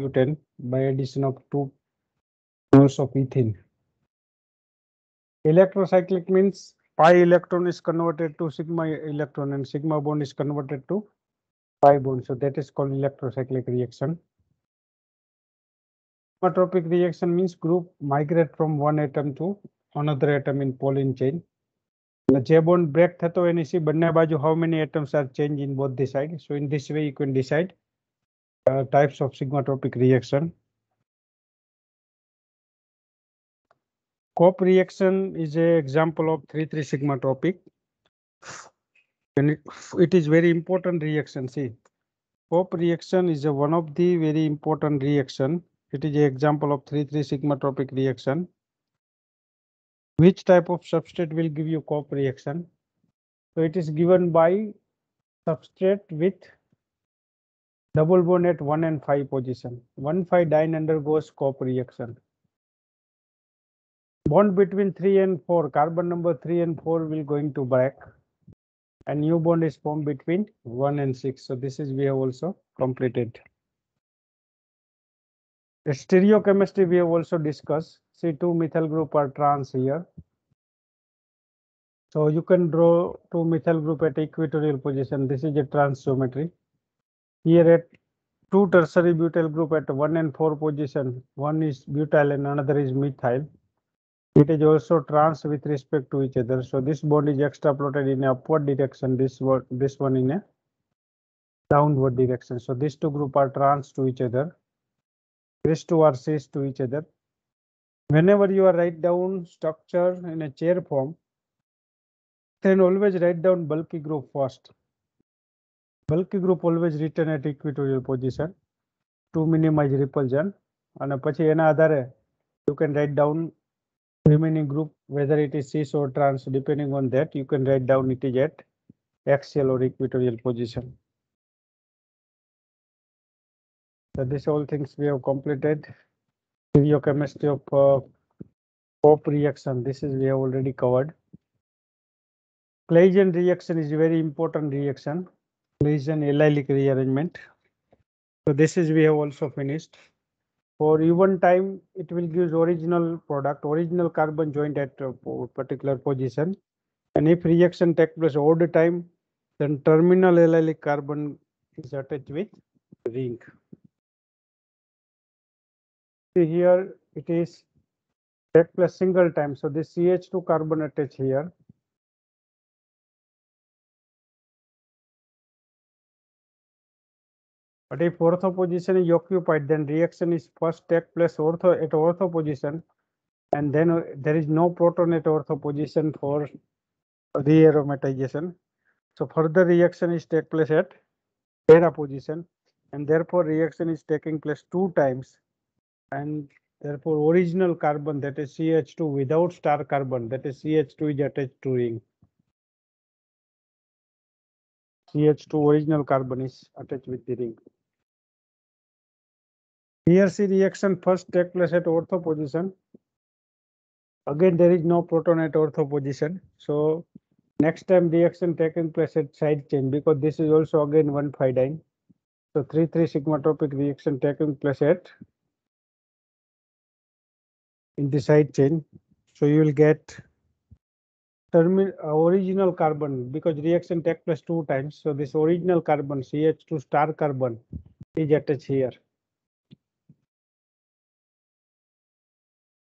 butane by addition of 2 moles of ethene. Electrocyclic means pi electron is converted to sigma electron and sigma bond is converted to pi bond. So that is called electrocyclic reaction. Sigmatropic reaction means group migrate from one atom to another atom in Pauling chain. J bond break થતો એની C બંને બાજુ how many atoms are changed in both the side. So in this way you can decide types of sigmatropic reaction. COP reaction is an example of 3,3 sigmatropic. And it is very important reaction. See, COP reaction is one of the very important reaction. It is an example of 3,3 sigmatropic reaction. Which type of substrate will give you COP reaction? So it is given by substrate with double bond at 1 and 5 position. 1,5 diene undergoes COP reaction. Bond between 3 and 4, carbon number 3 and 4 will going to break. And new bond is formed between 1 and 6. So this is we have also completed. The stereochemistry we have also discussed. See, 2 methyl group are trans here. So you can draw 2 methyl group at equatorial position. This is a trans geometry. Here at 2 tertiary butyl group at 1 and 4 position. One is butyl and another is methyl. It is also trans with respect to each other. So this bond is extrapolated in a upward direction. This one in a downward direction. So these 2 groups are trans to each other. These 2 are cis to each other. Whenever you are write down structure in a chair form, then always write down bulky group first. Bulky group always written at equatorial position to minimize repulsion. And પછી એના આધારે you can write down remaining group, whether it is cis or trans. Depending on that, you can write down it is at axial or equatorial position. So these all things we have completed. Stereochemistry of COP reaction. This is we have already covered. Claisen reaction is a very important reaction. Claisen allylic rearrangement. So this is we have also finished. For even time, it will give original product, original carbon joint at a particular position. And if reaction takes place odd time, then terminal allylic carbon is attached with ring. See here, it is take place single time. So this CH2 carbon attached here. But if ortho position is occupied, then reaction is first take place at ortho position, and then there is no proton at ortho position for rearomatization. So further reaction is take place at para position, and therefore reaction is taking place 2 times, and therefore original carbon, that is CH2 without star carbon, that is CH2 is attached to ring. CH2 original carbon is attached with the ring. Here C reaction first take place at ortho position. Again, there is no proton at ortho position. So next time reaction taking place at side chain, because this is also again 1,5 diene. So 3,3 sigmatropic reaction taking place at in the side chain. So you will get original carbon, because reaction take place 2 times. So this original carbon CH2 star carbon is attached here.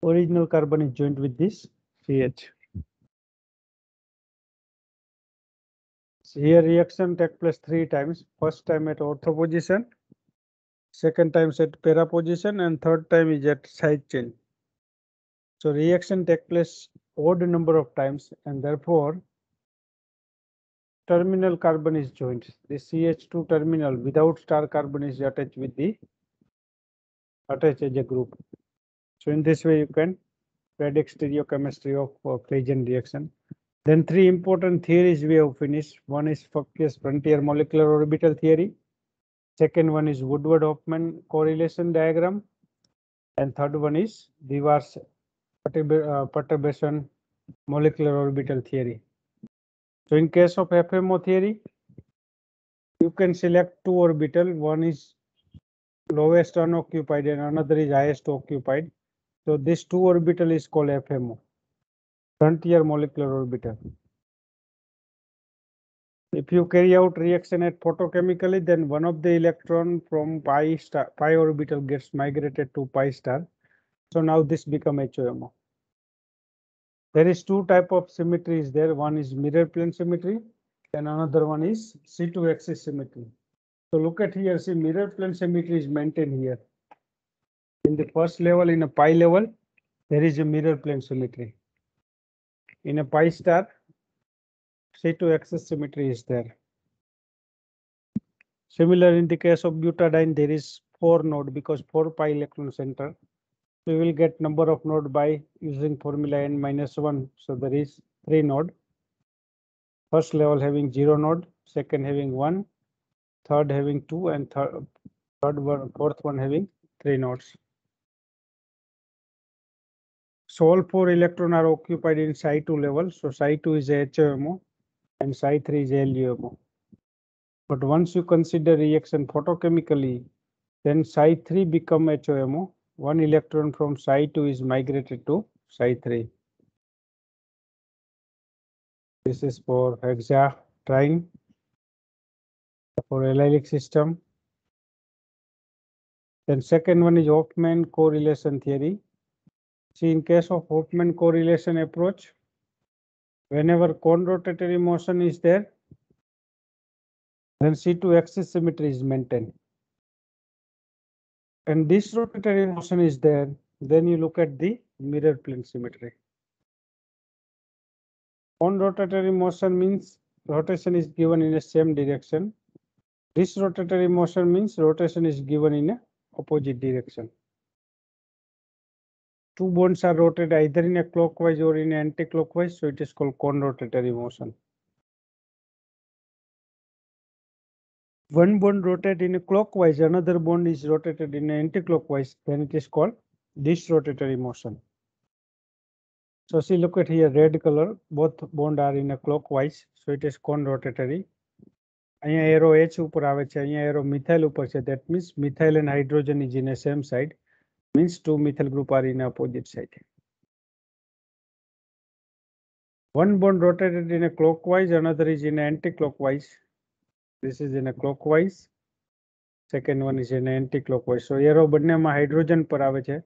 Original carbon is joined with this CH. So here reaction take place 3 times. First time at ortho position, second time at para position, and third time is at side chain. So reaction take place odd number of times, and therefore terminal carbon is joined. The CH2 terminal without star carbon is attached with the attached as a group. So in this way you can predict stereochemistry of Claisen reaction. Then 3 important theories we have finished. One is Fock's frontier molecular orbital theory. Second one is Woodward-Hoffmann correlation diagram. And third one is Dewars perturbation molecular orbital theory. So in case of FMO theory, you can select 2 orbital. One is lowest unoccupied and another is highest occupied. So this two orbital is called FMO, frontier molecular orbital. If you carry out reaction at photochemically, then one of the electron from pi orbital gets migrated to pi star. So now this become HOMO. There is two type of symmetries there. One is mirror plane symmetry and another one is C2 axis symmetry. So look at here, see mirror plane symmetry is maintained here. In the first level, in a pi level, there is a mirror plane symmetry. In a pi star, C2 axis symmetry is there. Similar in the case of butadiene, there is 4 node because 4 pi electron center. We will get number of node by using formula n-1. So there is 3 node. First level having 0 node, second having 1, third having 2, and fourth one having 3 nodes. So all 4 electrons are occupied in Psi2 level. So Psi2 is a HOMO and Psi3 is a LUMO. But once you consider reaction photochemically, then Psi3 become HOMO. One electron from Psi2 is migrated to Psi3. This is for hexatriene, for allylic system. Then second one is Hofmann correlation theory. See, in case of Hofmann correlation approach, whenever cone rotatory motion is there, then C2 axis symmetry is maintained. And this rotatory motion is there, then you look at the mirror plane symmetry. Cone rotatory motion means rotation is given in the same direction. This rotatory motion means rotation is given in a opposite direction. Two bonds are rotated either in a clockwise or in anti-clockwise, so it is called cone rotatory motion. One bond rotated in a clockwise, another bond is rotated in anti-clockwise, then it is called disrotatory motion. So see, look at here, red color, both bond are in a clockwise, so it is cone rotatory. અહીંયા arrow H ઉપર આવે છે, અહીંયા arrow methyl ઉપર છે, that means methyl and hydrogen is in the same side, means two methyl group are in opposite side. One bond rotated in a clockwise, another is in anti-clockwise. This is in a clockwise, second one is in anti-clockwise. So arrow બંનેમાં hydrogen પર આવે છે,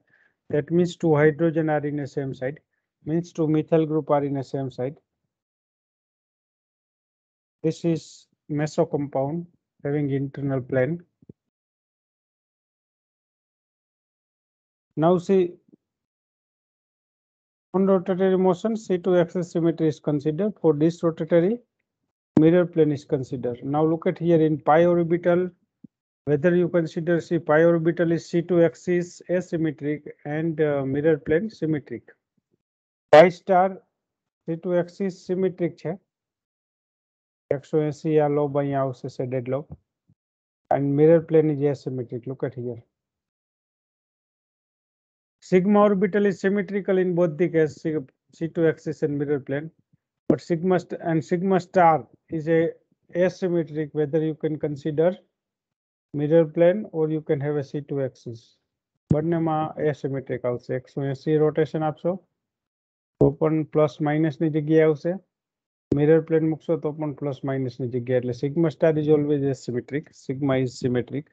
that means two hydrogen are in the same side, means two methyl group are in the same side. This is meso compound having internal plane. Now see, on rotatory motion, C2 axis symmetry is considered. For this rotatory, mirror plane is considered. Now look at here in pi orbital, whether you consider pi orbital is C2 axis asymmetric and mirror plane symmetric. Pi star C2 axis symmetric છે, 180 આ lobe અહીંયા આવશે shaded lobe, and mirror plane is asymmetric. Look at here. Sigma orbital is symmetrical in both the case, C2 axis and mirror plane, but sigma star is a asymmetric, whether you can consider mirror plane or you can have a C2 axis. બંનેમાં asymmetric આવશે. 180 rotation આપશો તો પણ plus minus ની જગ્યાએ આવશે, mirror plane મૂકશો તો પણ પ્લસ માઇનસ ની જગ્યાએ, એટલે sigma star is always asymmetric, sigma is symmetric.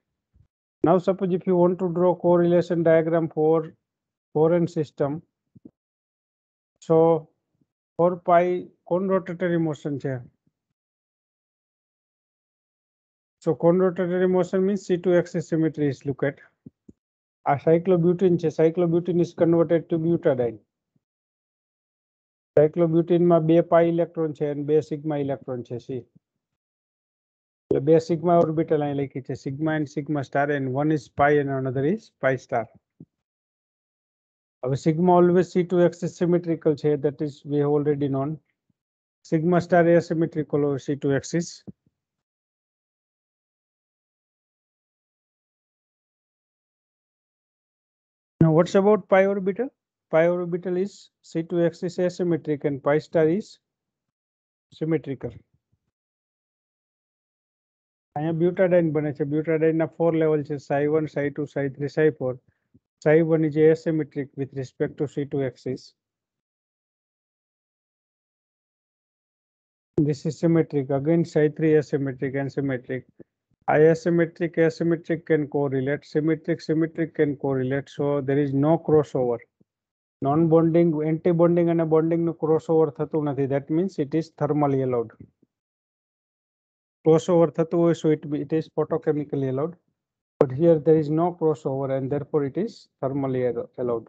Now suppose if you want to draw correlation diagram for foreign system, so 4 pi cone rotatory motion છે. So cone rotatory motion means C2 axis symmetry is look at. A cyclobutene છે, cyclobutene is converted to butadiene. Cyclobutene માં 2 pi electron છે અને 2 sigma electron છે. C. એટલે 2 sigma orbital અહીં લખી છે, sigma and sigma star, and one is pi and another is pi star. હવે sigma always C2 axis symmetrical છે, that is we have already known. Sigma star asymmetrical over C2 axis. Now what's about pi orbital? Pi orbital is C2 axis asymmetric and pi star is symmetrical. અહીંયા butadiene બને છે. બ્યુટાડાઇનના 4 level છે, psi1, psi2, psi3, psi4. psi1 is asymmetric with respect to C2 axis. This is symmetric. Again, psi3 asymmetric and symmetric. Asymmetric can correlate. Symmetric can correlate. So there is no crossover. Non-bonding, anti-bonding and bonding no crossover થતું નથી. That means it is thermally allowed. Crossover થતું હોય, so it is photochemically allowed. But here there is no crossover and therefore it is thermally allowed.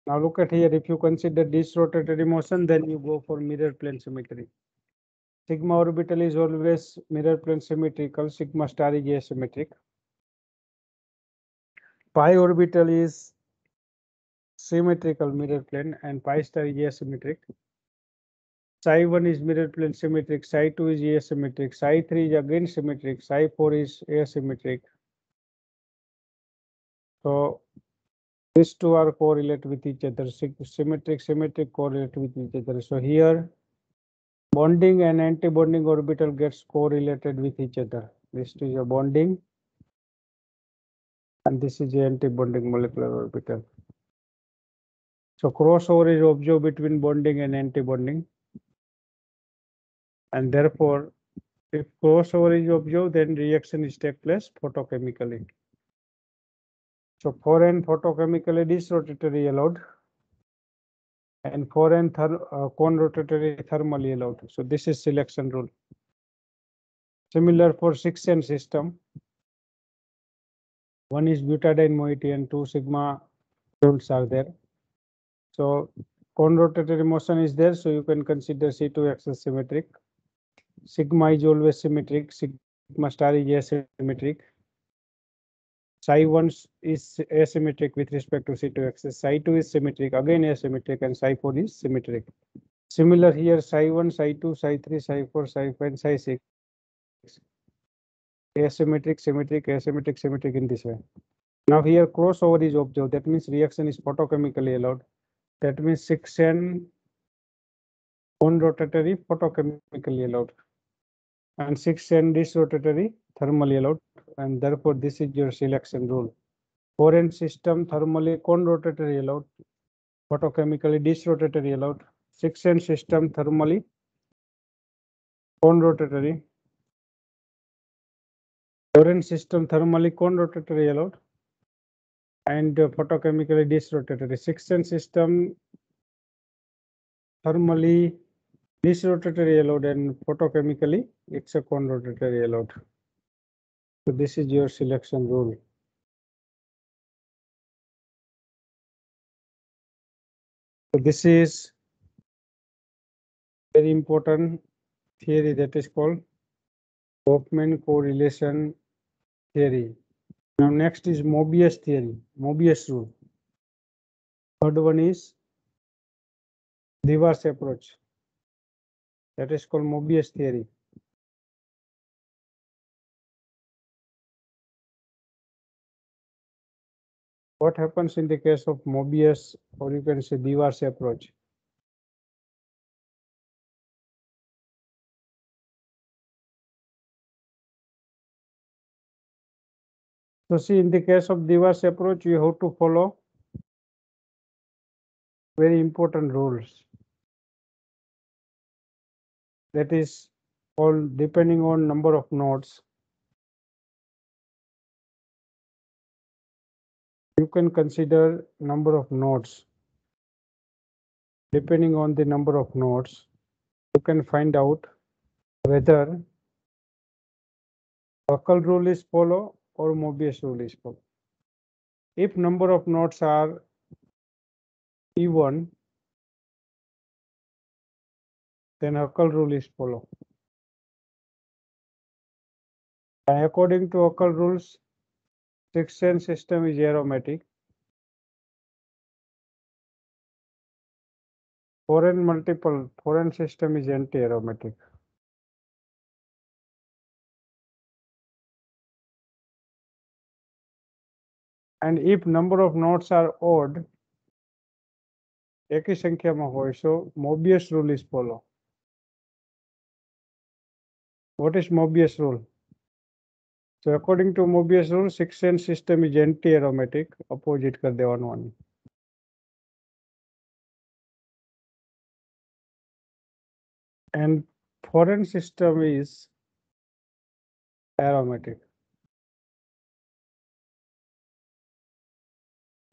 Now look at here, if you consider this rotatory motion, then you go for mirror plane symmetry. Sigma orbital is always mirror plane symmetrical, sigma star is asymmetric. Pi orbital is symmetrical mirror plane and pi star is asymmetric. Psi1 is mirror plane symmetric, psi2 is asymmetric, psi3 is again symmetric, psi4 is asymmetric. So these two are correlate with each other. Symmetric correlate with each other. So here bonding and anti-bonding orbital gets correlated with each other. This is a bonding and this is the anti-bonding molecular orbital. So crossover is observed between bonding and anti-bonding. And therefore, if crossover is observed, then reaction is take place photochemically. So 4n photochemically disrotatory allowed and 4n cone rotatory thermally allowed. So this is selection rule. Similar for 6n system. One is butadiene moiety and 2 sigma rules are there. So cone rotatory motion is there, so you can consider C2 axis symmetric. Sigma is always symmetric. Sigma star is asymmetric. Psi1 is asymmetric with respect to C2 axis. Psi2 is symmetric, again asymmetric, and Psi4 is symmetric. Similar here, Psi1, Psi2, Psi3, Psi4, Psi5, and Psi6. Asymmetric, symmetric, asymmetric, symmetric in this way. Now here crossover is observed. That means reaction is photochemically allowed. That means 6n cone rotatory photochemically allowed. And 6n disrotatory thermally allowed. And therefore this is your selection rule. 4n system thermally cone rotatory allowed, photochemically disrotatory allowed. 6n system thermally cone rotatory. 4n system thermally cone rotatory allowed and photochemically disrotatory. 6n system thermally disrotatory allowed and photochemically it's a cone rotatory allowed. So this is your selection rule. So this is very important theory that is called Hofmann correlation theory. Now next is Mobius theory, Mobius rule. Third one is Dewars approach. That is called Mobius theory. What happens in the case of Mobius, or you can say Dewars approach? So see, in the case of Dewars approach, you have to follow very important rules. That is all depending on number of nodes. You can consider number of nodes. Depending on the number of nodes, you can find out whether Huckel rule is followed or Mobius rule is followed. If number of nodes are even, then Huckel rule is followed. And according to Huckel rules, 6n system is aromatic. 4n system is anti-aromatic. And if number of nodes are odd, एकी संख्या में होय, so Mobius rule is follow. What is Mobius rule? So according to Mobius rule, 6n system is anti-aromatic. Opposite कर देवानो आने. And 4n system is aromatic.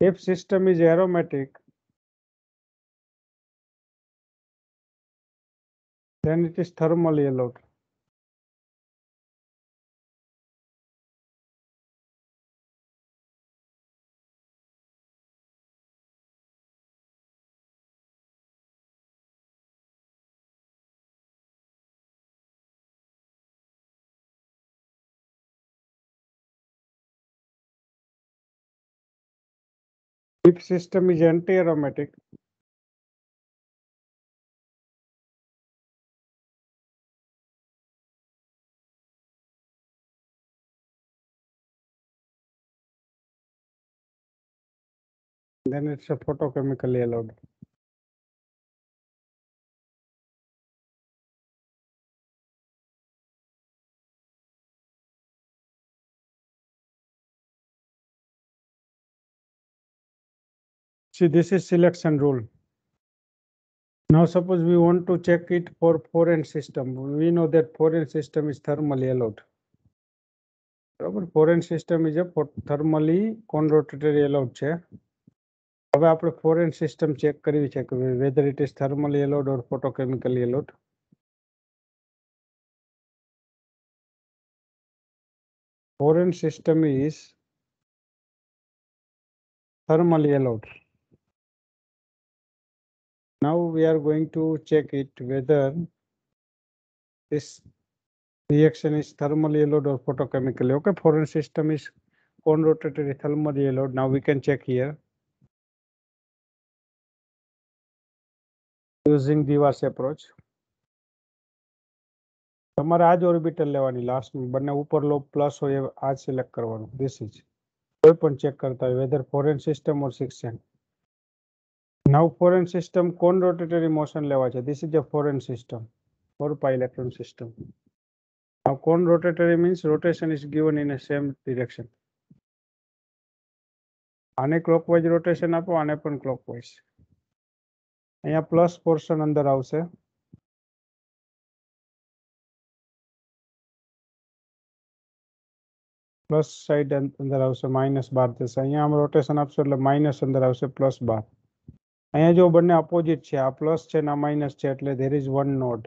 If system is aromatic, then it is thermally allowed. If system is anti-aromatic, then it's a photochemically allowed. See, this is selection rule. Now suppose we want to check it for 4n system. We know that 4n system is thermally allowed. બરાબર, 4n system is a thermally conrotatory allowed છે. હવે આપણે 4n system check કરવી છે કે whether it is thermally allowed or photochemically allowed. Foreign system is thermally allowed. Now we are going to check it whether this reaction is thermally allowed or photochemically. Okay, foreign system is conrotatory thermally allowed. Now we can check here using Dewars approach. તમારે આ જ orbital લેવાની last બંને ઉપર લો plus હોય આ જ select કરવાનું. This is કોઈ પણ ચેક કરતા હોય whether foreign system or 6n. Now foreign system conrotatory motion લેવા છે. This is a foreign system, 4 pi electron system. Now conrotatory means rotation is given in a same direction. આને clockwise rotation આપો, આને પણ clockwise. અહીંયા plus portion અંદર આવશે. Plus side અંદર આવશે, -12 થશે. અહીંયા આમ રોટેશન આપશો એટલે માઇનસ અંદર આવશે, +12. અહીંયા જો બંને અપોઝિટ છે, આ પ્લસ છે ને આ માઇનસ છે, એટલે ધેર ઇઝ વન નોડ.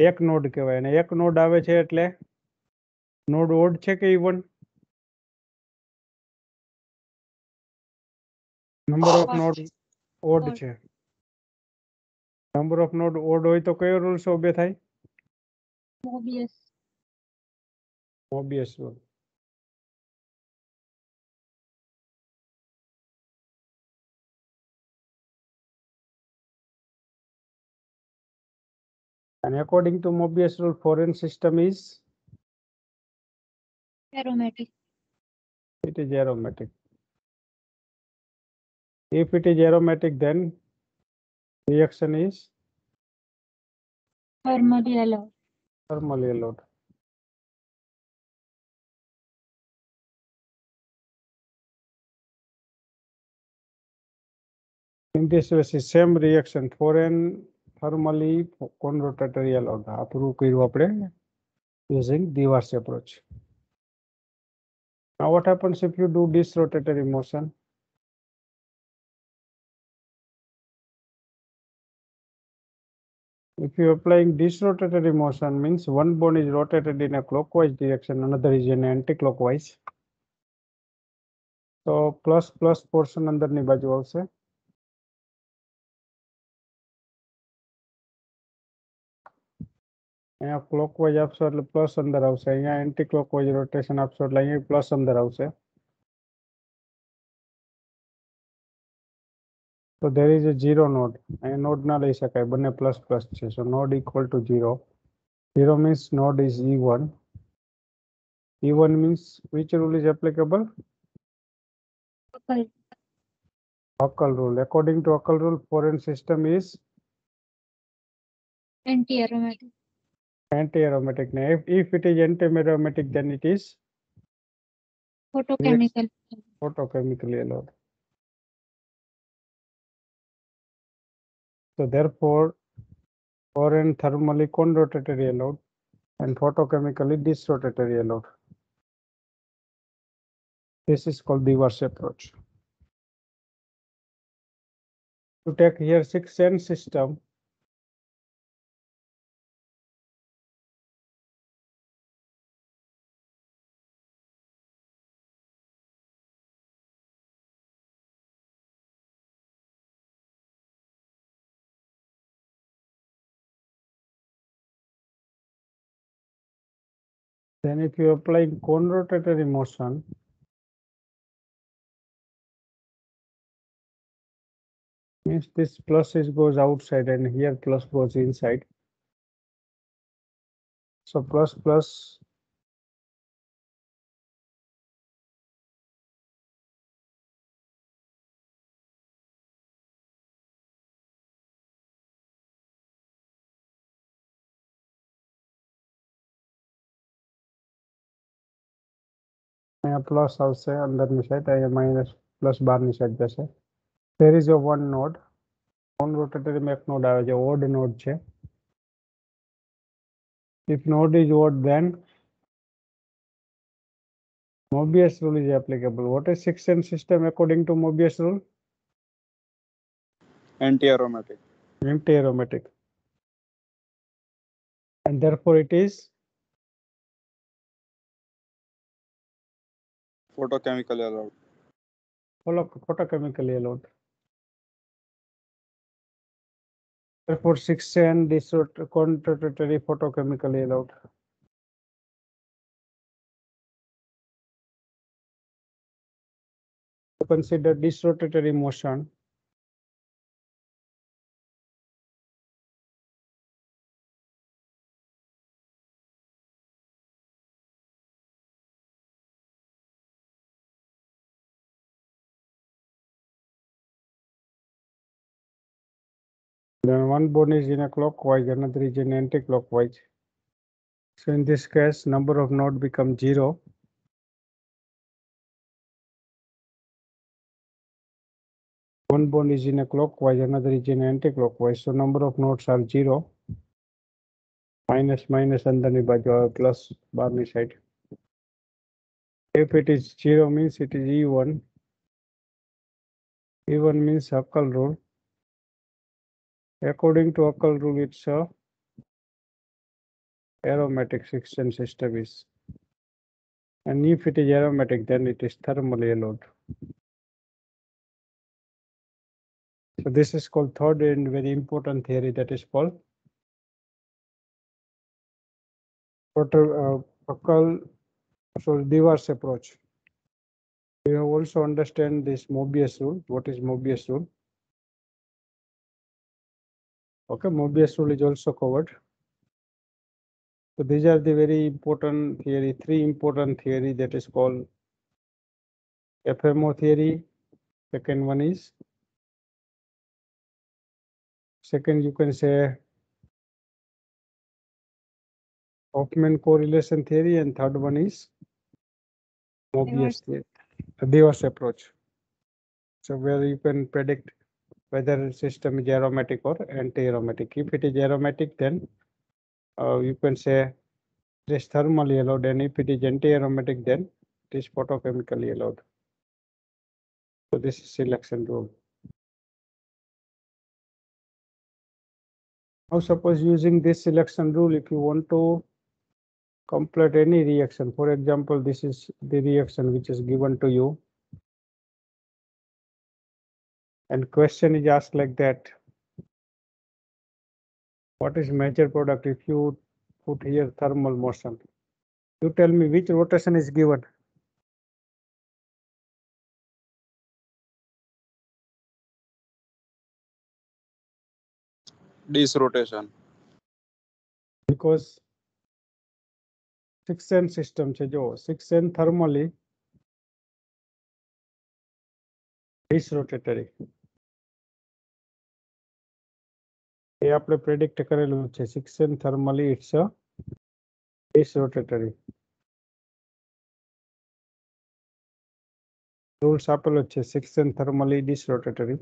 એક નોડ કહેવાય. અને એક નોડ આવે છે એટલે નોડ ઓડ છે કે even? Number of node odd છે. નંબર ઓફ નોડ ઓડ હોય તો કયો રૂલ ઓબે થાય? મોબિયસ rule. And according to Mobius rule, foreign system is aromatic. It is aromatic. If it is aromatic, then reaction is Thermally allowed. thermally allowed. In this way, same reaction, foreign thermally conrotatory allowed. આ prove કર્યું આપણે using Dewars approach. Now what happens if you do this rotatory motion? If you are applying this rotatory motion, means one bond is rotated in a clockwise direction, another is in anti-clockwise. So plus portion અંદરની બાજુ આવશે. અહીંયા clockwise આપશો એટલે plus અંદર આવશે. અહીંયા anti clockwise rotation આપશો એટલે અહીંયા પ્લસ અંદર આવશે. So there is a zero node. અહીંયા નોડ ના લઈ શકાય, બંને પ્લસ પ્લસ છે. So node equal to 0. 0 means node is E1. E1 means which rule is applicable? Huckel rule. According to Huckel rule, foreign system is Anti-aromatic. anti-aromatic. Now, if it is anti-aromatic, then it is Photochemical. photochemically allowed. So therefore, foreign thermally conrotatory allowed and photochemically disrotatory allowed. This is called Dewars approach. To take here 6N system, then if you apply conrotatory motion, means this plus is goes outside and here plus goes inside. So plus plus અહીંયા plus આવશે અંદરની side, અહીંયા minus plus બહારની side જશે. There is a one node. Conrotatory માં એક node આવે છે, odd node છે. If node is odd, then Mobius rule is applicable. What is 6N system according to Mobius rule? Anti-aromatic. Anti-aromatic. And therefore it is Photochemically allowed. photochemically allowed. Therefore 6N conrotatory photochemically allowed. To consider disrotatory motion, then one bone is in a clockwise, another is in anti-clockwise. So in this case, number of nodes become 0. One bone is in a clockwise, another is in anti-clockwise. So number of nodes are 0. Minus minus અંદરની બાજુ આવે plus બહારની side. If it is 0 means it is E1. E1 means Huckel rule. According to Huckel rule, it's a aromatic 6N system is. And if it is aromatic, then it is thermally allowed. So this is called third and very important theory, that is called Dewars approach. We have also understand this Mobius rule. What is Mobius rule? Okay, Mobius rule is also covered. So these are the very important theory, three important theory, that is called FMO theory. Second one is, second you can say Hoffman correlation theory, and third one is Mobius theory, Dewars approach. So where you can predict whether system is aromatic or anti-aromatic. If it is aromatic, then you can say it is thermally allowed, and if it is anti-aromatic, then it is photochemically allowed. So this is selection rule. Now suppose using this selection rule, if you want to complete any reaction, for example, this is the reaction which is given to you, and question is asked like that: what is major product? If you put here thermal motion, you tell me which rotation is given. Disrotation. Because 6N system છે, જો 6N thermally disrotatory. એ આપણે predict કરેલું છે 6n thermally it's a disrotatory. Rules આપેલો છે 6n thermally disrotatory.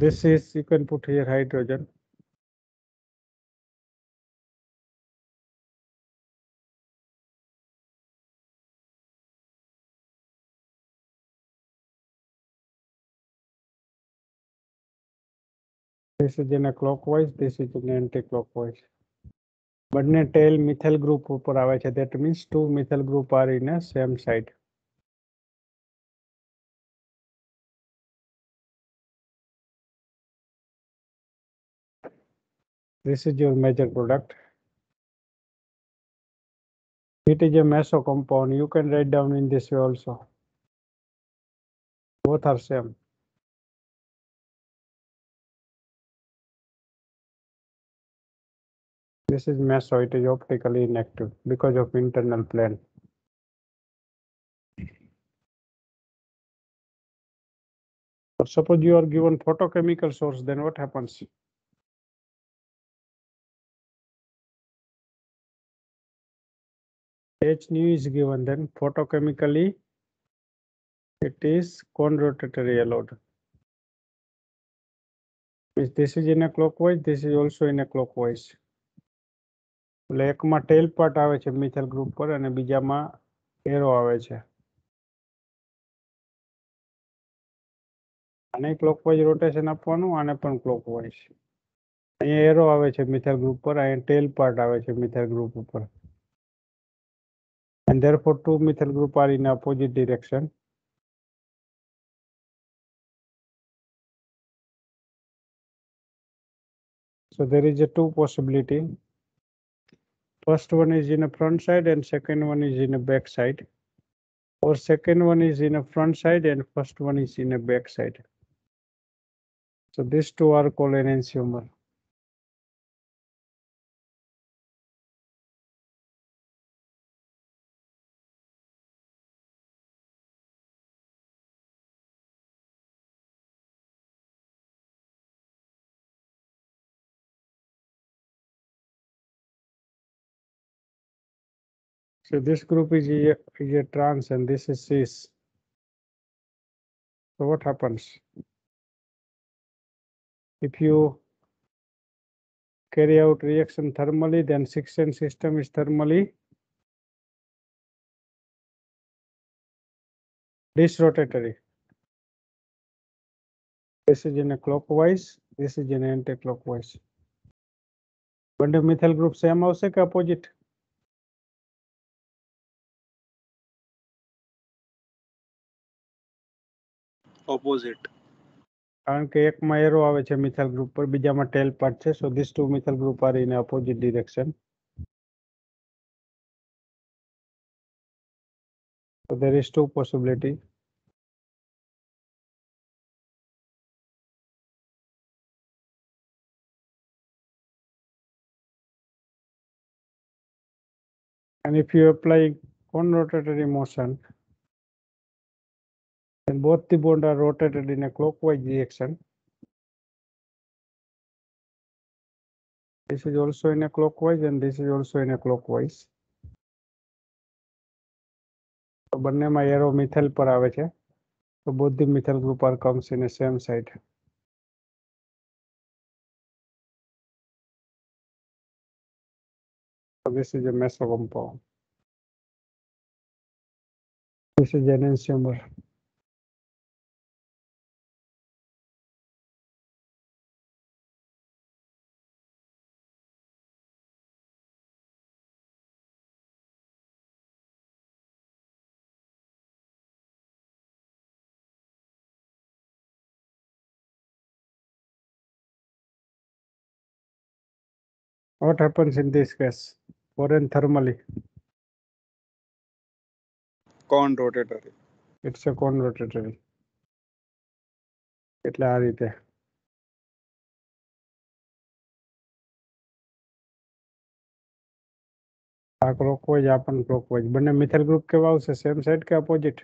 This is, you can put here hydrogen. This is in a clockwise, this is in anti-clockwise. બંને ટેલ methyl group ઉપર આવે છે. That means two methyl group are in a same side. This is your major product. It is a meso compound. You can write down in this way also. Both are same. This is meso. It is optically inactive because of internal plane. But suppose you are given photochemical source, then what happens? H nu is given, then photochemically it is conrotatory allowed. Means this is in a clockwise, this is also in a clockwise. એટલે એકમાં ટેલ part આવે છે methyl group પર અને બીજામાં arrow આવે છે. આને ક્લોકવાઇઝ રોટેશન આપવાનું, આને પણ ક્લોકવાઇઝ. અહીંયા એરો આવે છે મિથાઇલ ગ્રુપ પર, અહીંયા ટેલ પાર્ટ આવે છે મિથાઇલ ગ્રુપ ઉપર. And therefore two methyl group are in opposite direction. So there is a two possibility. First one is in a front side and second one is in a back side. Or second one is in a front side and first one is in a back side. So these two are called enantiomer. So this group is a trans and this is cis. So what happens? If you carry out reaction thermally, then 6n system is thermally disrotatory. This is in a clockwise, this is in anti-clockwise. બંને methyl group same આવશે કે opposite? Opposite. કારણ કે એકમાં arrow આવે છે methyl group પર, બીજામાં ટેલ પાર્ટ છે. So these two methyl group are in opposite direction. So there is two possibility. And if you apply conrotatory motion, then both the bond are rotated in a clockwise direction. This is also in a clockwise and this is also in a clockwise. So બંનેમાં arrow methyl પર આવે છે. So both the methyl group are comes in the same side. So this is a meso compound. This is an enantiomer. What happens in this case? Foreign thermally. Conrotatory. It's a conrotatory. એટલે આ રીતે. આ clockwise આ પણ clockwise બંને methyl group કેવા આવશે same side કે opposite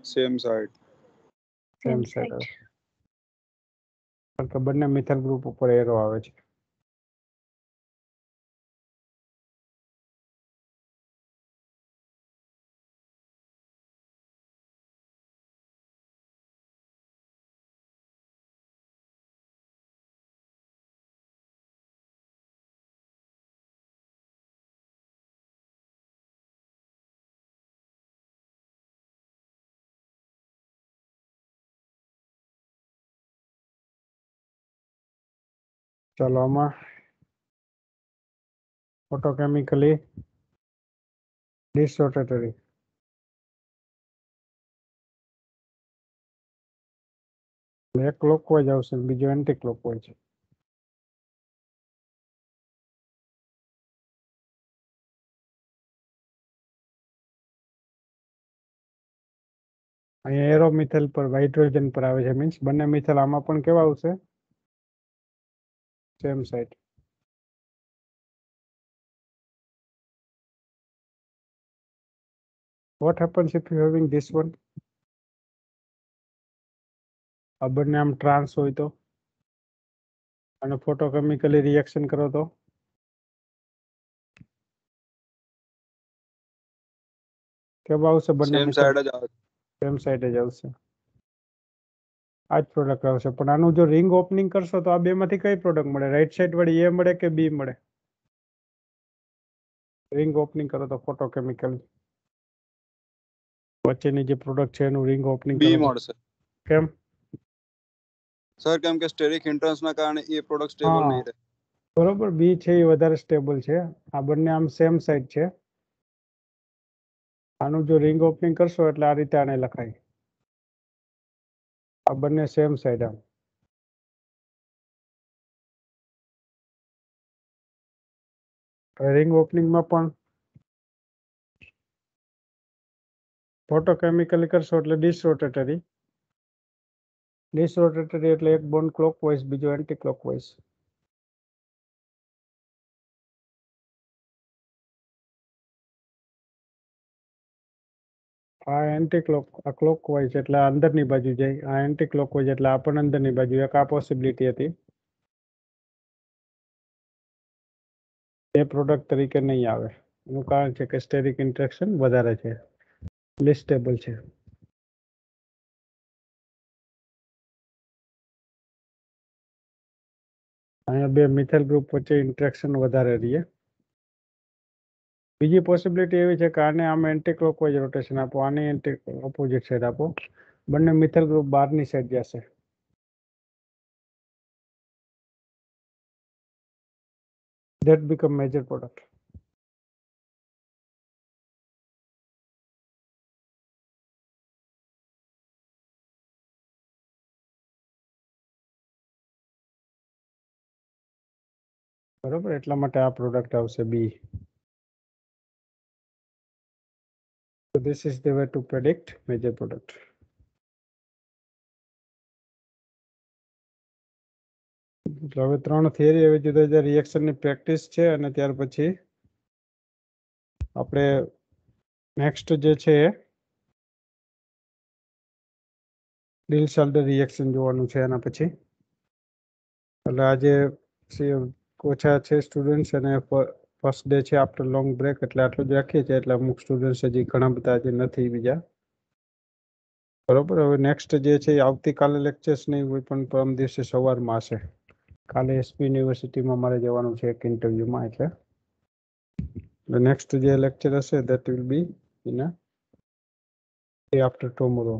Same side. Same side કારણ કે બંને મિથાઇલ ગ્રુપ ઉપર એરો આવે છે ચાલો આમાં ફોટોકેમિકલી ડિસરોટેટરી એક ક્લોકવાઇઝ આવશે બીજો એન્ટી ક્લોકવાઇઝ અહીંયા એરો મિથાઇલ પર હાઇડ્રોજન પર આવે છે મીન્સ બંને મિથાઇલ આમાં પણ કેવા આવશે same side what happens if you having this one આ બંને આમ ટ્રાન્સ હોય તો અને ફોટોકેમિકલી રિએક્શન કરો તો કેવા આવશે બંને Same મિથાઇલ side જ આવે. સેમ સાઈડ જ આવશે આ જ પ્રોડક્ટ આવશે પણ આનું જો રિંગ ઓપનિંગ કરશો તો આ બે માંથી કઈ પ્રોડક્ટ મળે રાઈટ સાઈડ વાળી એ મળે કે બી મળે રિંગ ઓપનિંગ કરો તો ફોટોકેમિકલ વચ્ચેની જે પ્રોડક્ટ છે એનું રિંગ ઓપનિંગ B કરો તો મળશે. કેમ સર કેમ કે સ્ટેરિક હિન્ટ્રન્સ ના કારણે એ પ્રોડક્ટ સ્ટેબલ હા. નહીં રહે. બરોબર બી છે એ વધારે સ્ટેબલ છે આ બંને આમ સેમ સાઈડ છે આનું જો રિંગ ઓપનિંગ કરશો એટલે આ રીતે આને લખાય આ બંને સેમ સાઈડ આમ રિંગ ઓપનિંગમાં પણ ફોટોકેમિકલી કરશો એટલે ડિસરોટેટરી એટલે એક બોન્ડ ક્લોકવાઇઝ બીજો એન્ટી ક્લોકવાઇઝ આ એન્ટી ક્લોકવાઇઝ એટલે આ અંદરની બાજુ જાય આ એન્ટી ક્લોકવાઇઝ એટલે આ પણ અંદરની બાજુ એક આ પોસિબિલિટી હતી એ પ્રોડક્ટ તરીકે નહીં આવે એનું કારણ છે કે સ્ટેરિક ઇન્ટરેક્શન વધારે છે લેસ સ્ટેબલ છે અહીંયા બે મિથાઇલ ગ્રુપ વચ્ચે ઇન્ટરેક્શન વધારે રહીએ બીજી પોસિબિલિટી એવી છે કે આને આમ એન્ટી ક્લોકવાઇઝ રોટેશન આપો આને એન્ટી ઓપોઝિટ સાઈડ આપો બંને મિથાઇલ ગ્રુપ બહારની સાઈડ જશે that become major product બરોબર એટલા માટે આ પ્રોડક્ટ આવશે બી so this is the way to predict major product હવે ત્રણ થિયરી એવી જુદા જુદા રિએક્શનની પ્રેક્ટિસ છે અને ત્યાર પછી આપણે નેક્સ્ટ જે છે ડિલ-સાલ્ડર રિએક્શન જોવાનું છે એના પછી એટલે આજે ઓછા છે સ્ટુડન્ટ્સ અને ફર્સ્ટ ડે છે આફ્ટર લોંગ બ્રેક એટલે આટલું જ રાખીએ છીએ એટલે અમુક સ્ટુડન્ટ્સ હજી ઘણા બધા આજે નથી બીજા બરોબર હવે નેક્સ્ટ જે છે આવતીકાલે લેક્ચર્સ નહીં હોય પણ પરમ દિવસે સવારમાં હશે કાલે એસપી યુનિવર્સિટીમાં મારે જવાનું છે એક ઇન્ટરવ્યુમાં એટલે નેક્સ્ટ જે લેક્ચર હશે that will be in a day after tomorrow